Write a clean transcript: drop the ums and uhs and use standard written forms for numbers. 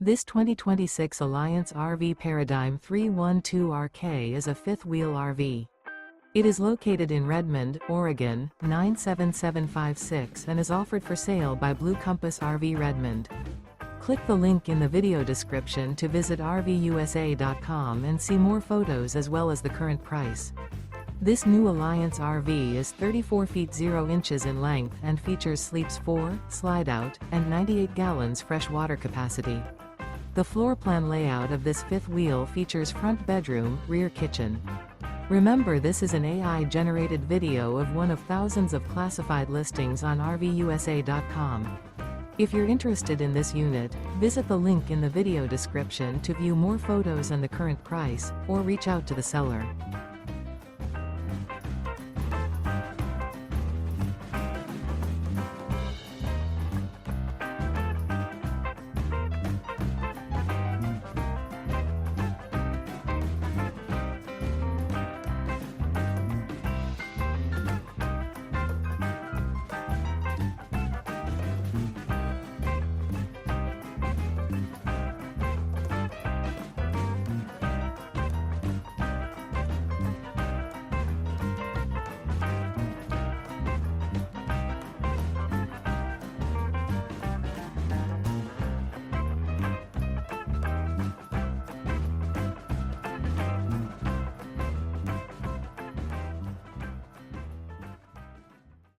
This 2026 Alliance RV Paradigm 312RK is a fifth-wheel RV. It is located in Redmond, Oregon, 97756 and is offered for sale by Blue Compass RV Redmond. Click the link in the video description to visit RVUSA.com and see more photos as well as the current price. This new Alliance RV is 34 feet 0 inches in length and features sleeps 4, Slideout, and 98 gallons fresh water capacity. The floor plan layout of this fifth wheel features front bedroom, rear kitchen. Remember, this is an AI-generated video of one of thousands of classified listings on RVUSA.com. If you're interested in this unit, visit the link in the video description to view more photos and the current price, or reach out to the seller.